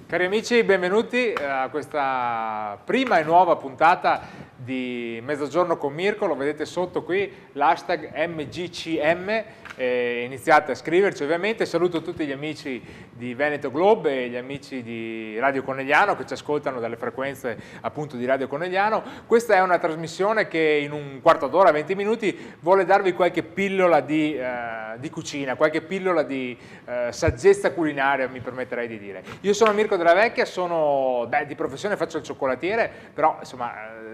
Cari amici, benvenuti a questa prima e nuova puntata di Mezzogiorno con Mirko. Lo vedete sotto qui, l'hashtag MGCM, iniziate a scriverci ovviamente. Saluto tutti gli amici di Veneto Globe e gli amici di Radio Conegliano che ci ascoltano dalle frequenze appunto di Radio Conegliano. Questa è una trasmissione che in un quarto d'ora, 20 minuti, vuole darvi qualche pillola di cucina, qualche pillola di saggezza culinaria, mi permetterei di dire. Io sono Mirko Della Vecchia, sono di professione faccio il cioccolatiere, però insomma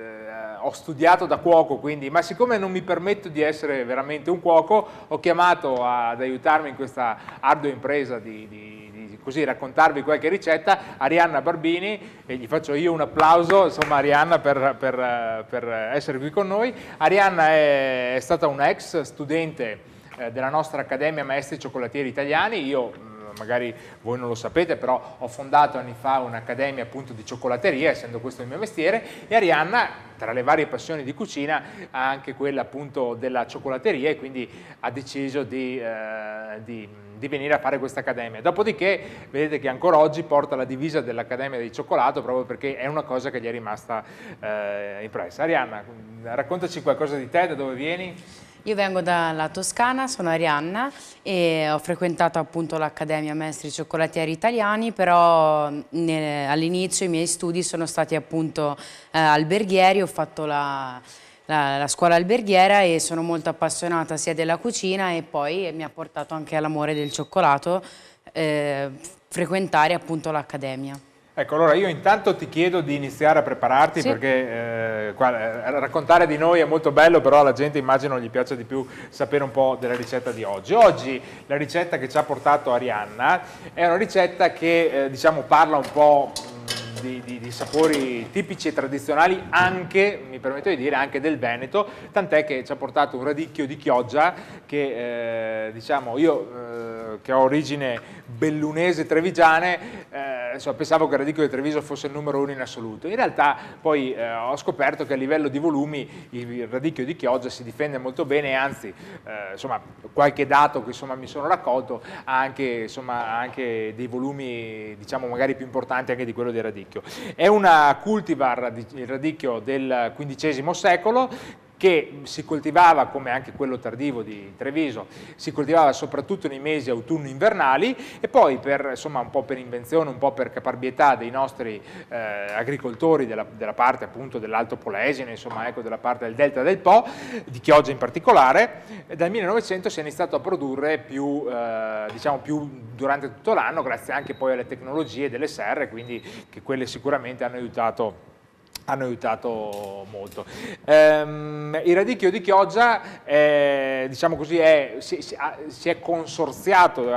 ho studiato da cuoco, quindi, ma siccome non mi permetto di essere veramente un cuoco, ho chiamato ad aiutarmi in questa ardua impresa di così raccontarvi qualche ricetta Arianna Barbini, e gli faccio io un applauso, insomma, Arianna per essere qui con noi. Arianna è stata una ex studente della nostra Accademia Maestri Cioccolatieri Italiani. Io magari voi non lo sapete, però ho fondato anni fa un'accademia appunto di cioccolateria, essendo questo il mio mestiere, e Arianna, tra le varie passioni di cucina, ha anche quella appunto della cioccolateria, e quindi ha deciso di venire a fare questa accademia. Dopodiché vedete che ancora oggi porta la divisa dell'Accademia di Cioccolato, proprio perché è una cosa che gli è rimasta impressa. Arianna, raccontaci qualcosa di te, da dove vieni? Io vengo dalla Toscana, sono Arianna e ho frequentato appunto l'Accademia Maestri Cioccolatieri Italiani, però all'inizio i miei studi sono stati appunto alberghieri, ho fatto la scuola alberghiera e sono molto appassionata sia della cucina e poi mi ha portato anche all'amore del cioccolato frequentare appunto l'Accademia. Ecco, allora io intanto ti chiedo di iniziare a prepararti, sì, perché raccontare di noi è molto bello, però alla gente immagino gli piace di più sapere un po' della ricetta di oggi. Oggi la ricetta che ci ha portato Arianna è una ricetta che diciamo parla un po' di sapori tipici e tradizionali, anche, mi permetto di dire, anche del Veneto, tant'è che ci ha portato un radicchio di Chioggia che diciamo io che ho origine bellunese trevigiane, insomma, pensavo che il radicchio di Treviso fosse il numero uno in assoluto. In realtà poi ho scoperto che a livello di volumi il radicchio di Chioggia si difende molto bene, e anzi insomma, qualche dato che insomma, mi sono raccolto ha anche, insomma, anche dei volumi diciamo magari più importanti anche di quello del radicchio. È una cultivar, il radicchio del XV secolo, che si coltivava, come anche quello tardivo di Treviso, si coltivava soprattutto nei mesi autunno-invernali, e poi per, insomma, un po' per invenzione, un po' per caparbietà dei nostri agricoltori della parte appunto dell'Alto Polesine, insomma, ecco, della parte del Delta del Po, di Chioggia in particolare, dal 1900 si è iniziato a produrre più, diciamo, più durante tutto l'anno, grazie anche poi alle tecnologie delle serre, quindi che quelle sicuramente hanno aiutato molto. Il radicchio di Chioggia diciamo così, si è consorziato,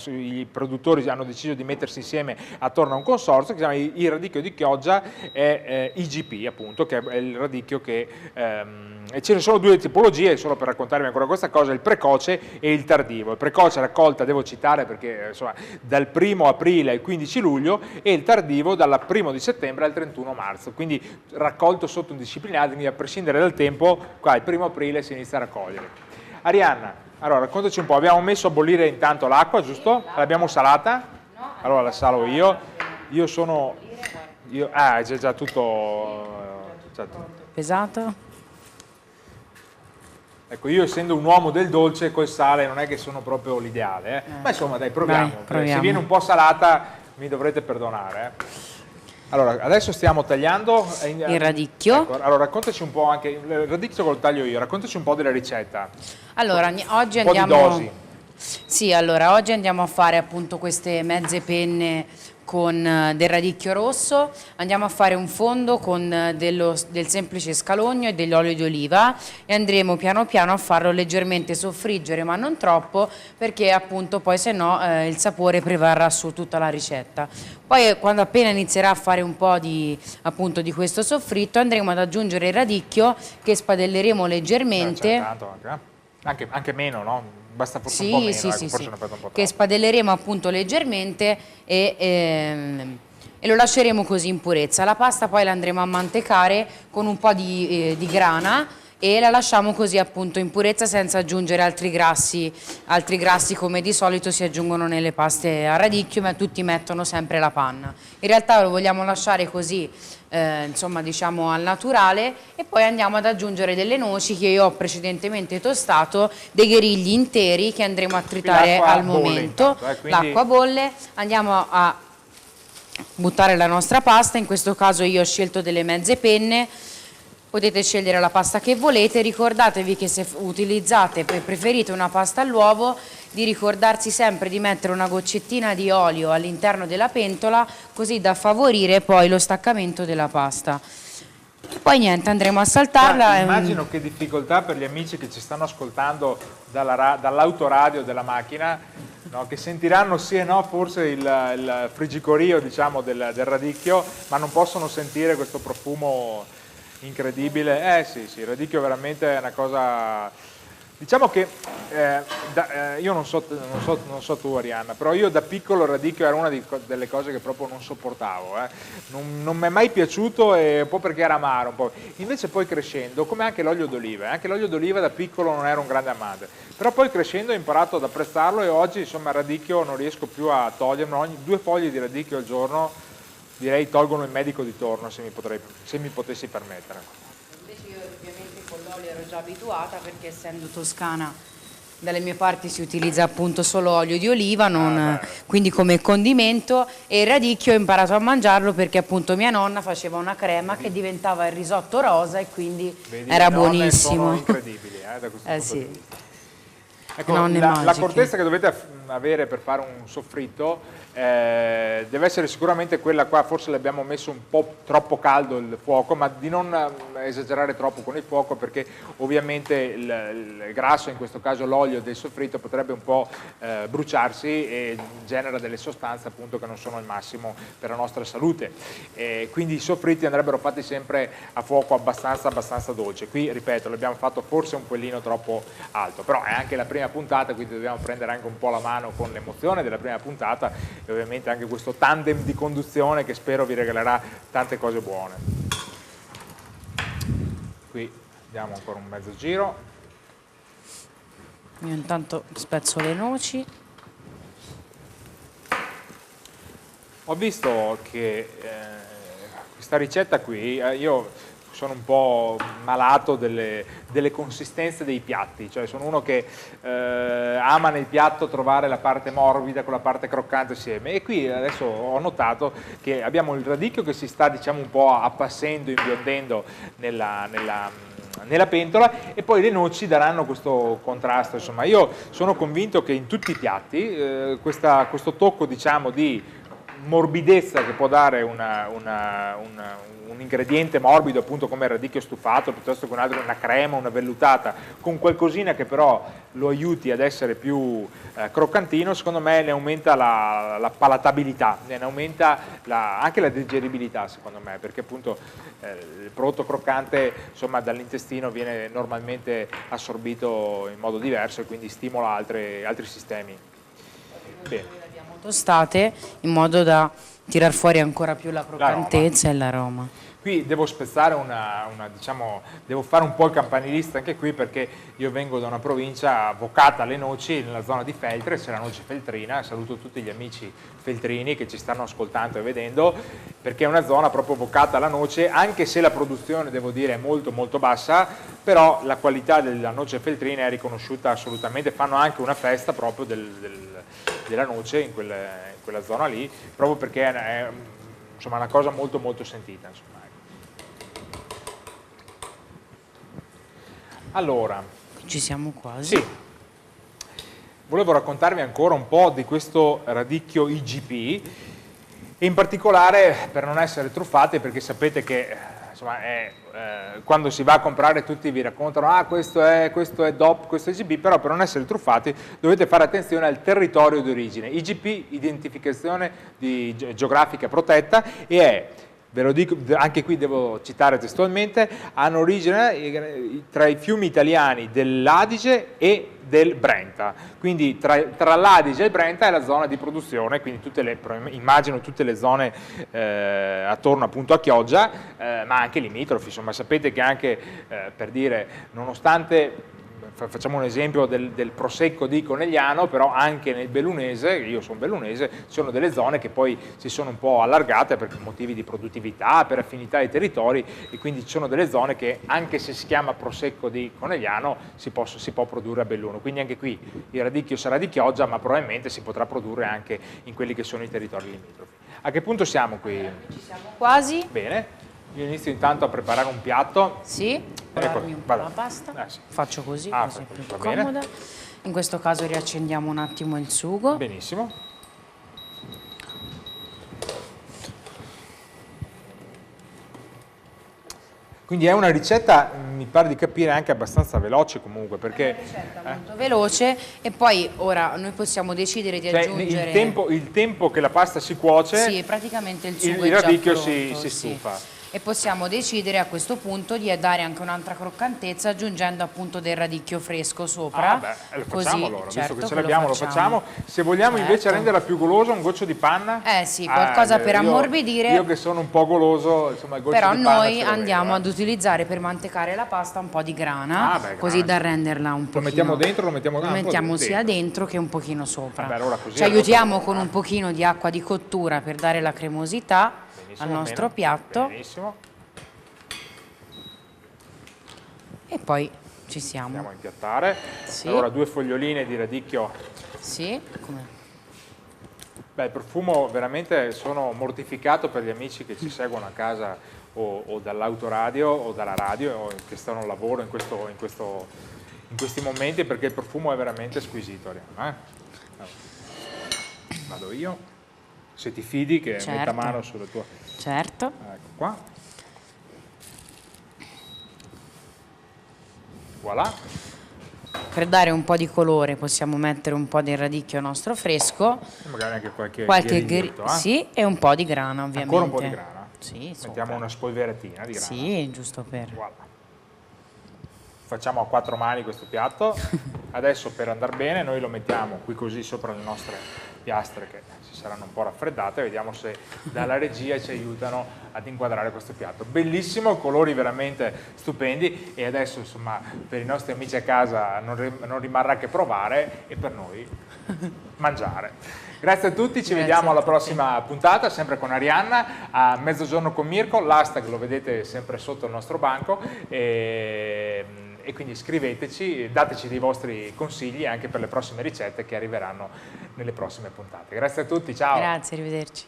i produttori hanno deciso di mettersi insieme attorno a un consorzio che si chiama il radicchio di Chioggia è IGP, appunto, che è il radicchio che e ce ne sono due tipologie, solo per raccontarvi ancora questa cosa: il precoce e il tardivo. Il precoce raccolta, devo citare perché insomma, dal 1° aprile al 15 luglio, e il tardivo dal 1° di settembre al 31 marzo, quindi raccolto sotto un disciplinato, quindi a prescindere dal tempo, qua il 1° aprile si inizia a raccogliere. Arianna, allora raccontaci un po', abbiamo messo a bollire intanto l'acqua, giusto? L'abbiamo salata? Allora la salo io. Io sono... c'è già tutto... Pesato? Ecco, io essendo un uomo del dolce col sale non è che sono proprio l'ideale, ma insomma dai, proviamo. Se viene un po' salata mi dovrete perdonare. Allora, adesso stiamo tagliando il radicchio. Ecco, allora raccontaci un po' anche, il radicchio lo taglio io, raccontaci un po' della ricetta. Allora, oggi andiamo... Un po' di dosi. Sì, allora, oggi andiamo a fare appunto queste mezze penne con del radicchio rosso, andiamo a fare un fondo con del semplice scalogno e dell'olio di oliva, e andremo piano piano a farlo leggermente soffriggere, ma non troppo, perché appunto poi se no il sapore prevarrà su tutta la ricetta. Poi quando appena inizierà a fare un po' appunto di questo soffritto, andremo ad aggiungere il radicchio che spadelleremo leggermente. Anche meno, no? Basta forse sì, un po' meno, sì, ecco, sì, forse sì. ne fate un po' troppo. Che spadelleremo appunto leggermente e lo lasceremo così in purezza. La pasta poi la andremo a mantecare con un po' di grana, e la lasciamo così appunto in purezza senza aggiungere altri grassi come di solito si aggiungono nelle paste a radicchio, ma tutti mettono sempre la panna. In realtà lo vogliamo lasciare così, insomma diciamo al naturale, e poi andiamo ad aggiungere delle noci che io ho precedentemente tostato, dei gherigli interi che andremo a tritare al momento. L'acqua bolle, andiamo a buttare la nostra pasta, in questo caso io ho scelto delle mezze penne. Potete scegliere la pasta che volete, ricordatevi che se utilizzate e preferite una pasta all'uovo, di ricordarsi sempre di mettere una goccettina di olio all'interno della pentola, così da favorire poi lo staccamento della pasta. Poi niente, andremo a saltarla. Immagino che difficoltà per gli amici che ci stanno ascoltando dall'autoradio della macchina, no, che sentiranno sì e no forse il friggicorio, diciamo, del radicchio, ma non possono sentire questo profumo incredibile. Sì, il radicchio veramente è una cosa, diciamo che io non so tu Arianna, però io da piccolo il radicchio era una delle cose che proprio non sopportavo, non mi è mai piaciuto, un po' perché era amaro, un po'. Invece poi crescendo, come anche l'olio d'oliva, anche l'olio d'oliva da piccolo non ero un grande amante, però poi crescendo ho imparato ad apprezzarlo, e oggi insomma il radicchio non riesco più a toglierlo. Ogni 2 foglie di radicchio al giorno direi tolgono il medico di torno, se mi potessi permettere. Invece io ovviamente con l'olio ero già abituata, perché essendo toscana dalle mie parti si utilizza appunto solo olio di oliva, quindi come condimento, e il radicchio ho imparato a mangiarlo perché appunto mia nonna faceva una crema che diventava il risotto rosa e quindi era buonissimo. Sono incredibili da questo punto sì. di vista. Ecco, l'accortezza che dovete avere per fare un soffritto deve essere sicuramente quella qua, forse l'abbiamo messo un po' troppo caldo il fuoco, ma di non esagerare troppo con il fuoco, perché ovviamente il grasso, in questo caso l'olio del soffritto, potrebbe un po' bruciarsi e genera delle sostanze appunto che non sono il massimo per la nostra salute. Quindi i soffritti andrebbero fatti sempre a fuoco abbastanza dolce. Qui, ripeto, l'abbiamo fatto forse un pelino troppo alto, però è anche la prima puntata, quindi dobbiamo prendere anche un po' la mano con l'emozione della prima puntata, e ovviamente anche questo tandem di conduzione che spero vi regalerà tante cose buone. Qui diamo ancora un mezzo giro. Io intanto spezzo le noci. Ho visto che questa ricetta qui, io sono un po' malato delle consistenze dei piatti, cioè sono uno che ama nel piatto trovare la parte morbida con la parte croccante insieme, e qui adesso ho notato che abbiamo il radicchio che si sta, diciamo, un po' appassendo, imbiondendo nella pentola, e poi le noci daranno questo contrasto. Insomma, io sono convinto che in tutti i piatti questo tocco, diciamo, di morbidezza che può dare un ingrediente morbido, appunto come il radicchio stufato, piuttosto che una crema, una vellutata, con qualcosina che però lo aiuti ad essere più croccantino, secondo me ne aumenta la palatabilità, ne aumenta anche la digeribilità, secondo me, perché appunto il prodotto croccante, insomma, dall'intestino viene normalmente assorbito in modo diverso e quindi stimola altri sistemi. Bene. Tostate in modo da tirar fuori ancora più la croccantezza e l'aroma. Qui devo spezzare diciamo, devo fare un po' il campanilista anche qui, perché io vengo da una provincia vocata alle noci, nella zona di Feltre, c'è la noce feltrina. Saluto tutti gli amici feltrini che ci stanno ascoltando e vedendo, perché è una zona proprio vocata alla noce, anche se la produzione, devo dire, è molto molto bassa, però la qualità della noce feltrina è riconosciuta assolutamente. Fanno anche una festa proprio della noce in quella zona lì, proprio perché è insomma una cosa molto molto sentita, insomma. Allora, ci siamo quasi. Sì, volevo raccontarvi ancora un po' di questo radicchio IGP, e in particolare, per non essere truffati, perché sapete che insomma, quando si va a comprare tutti vi raccontano questo è DOP, questo è IGP, però per non essere truffati dovete fare attenzione al territorio di origine. IGP, identificazione geografica protetta, e è ve lo dico, anche qui devo citare testualmente, hanno origine tra i fiumi italiani dell'Adige e del Brenta, quindi tra l'Adige e il Brenta è la zona di produzione, quindi immagino tutte le zone attorno appunto a Chioggia, ma anche limitrofi, insomma sapete che anche per dire, nonostante facciamo un esempio del prosecco di Conegliano, però anche nel bellunese, io sono bellunese, ci sono delle zone che poi si sono un po' allargate per motivi di produttività, per affinità dei territori, e quindi ci sono delle zone che anche se si chiama prosecco di Conegliano si può produrre a Belluno, quindi anche qui il radicchio sarà di Chioggia, ma probabilmente si potrà produrre anche in quelli che sono i territori limitrofi. A che punto siamo qui? Ci siamo quasi. Bene. Io inizio intanto a preparare un piatto. Sì, prepararmi un po' la pasta. Sì. Faccio così, così è più bene. comoda. In questo caso riaccendiamo un attimo il sugo. Benissimo. Quindi è una ricetta, mi pare di capire, anche abbastanza veloce comunque, perché... È una ricetta molto veloce, e poi ora noi possiamo decidere di aggiungere... Il tempo che la pasta si cuoce, sì, praticamente il sugo il è già radicchio pronto, si stufa. Sì. E possiamo decidere a questo punto di dare anche un'altra croccantezza aggiungendo appunto del radicchio fresco sopra. Lo facciamo allora, certo, visto che ce l'abbiamo lo facciamo. Se vogliamo certo. Invece renderla più golosa, un goccio di panna? Sì, qualcosa per ammorbidire. Io che sono un po' goloso, insomma il goccio però di panna noi andiamo ad utilizzare per mantecare la pasta un po' di grana, così da renderla un pochino... Lo mettiamo dentro o lo mettiamo sia dentro che un pochino sopra. Allora così ci aiutiamo con un pochino di acqua di cottura per dare la cremosità al nostro piatto. Benissimo. E poi ci siamo. Andiamo a impiattare. Sì. Allora 2 foglioline di radicchio. Sì, come? Beh, il profumo veramente, sono mortificato per gli amici che ci seguono a casa o dall'autoradio o dalla radio o che stanno al lavoro in questi momenti, perché il profumo è veramente squisito. Allora, vado io, se ti fidi che metta mano sulla tua... Certo. Ecco qua. Voilà. Per dare un po' di colore possiamo mettere un po' del radicchio nostro fresco, magari anche qualche sì, e un po' di grana ovviamente. Ancora un po' di grana? Sì, mettiamo una spolveratina di grana. Sì, giusto per... Voilà. Facciamo a 4 mani questo piatto. Adesso, per andare bene, noi lo mettiamo qui così sopra le nostre piastre che si saranno un po' raffreddate, vediamo se dalla regia ci aiutano ad inquadrare questo piatto. Bellissimo, colori veramente stupendi, e adesso insomma per i nostri amici a casa non rimarrà che provare, e per noi mangiare. Grazie a tutti, ci vediamo alla prossima puntata, sempre con Arianna, a Mezzogiorno con Mirko. L'hashtag lo vedete sempre sotto il nostro banco, e quindi scriveteci, dateci dei vostri consigli anche per le prossime ricette che arriveranno nelle prossime puntate. Grazie a tutti, ciao! Grazie, arrivederci.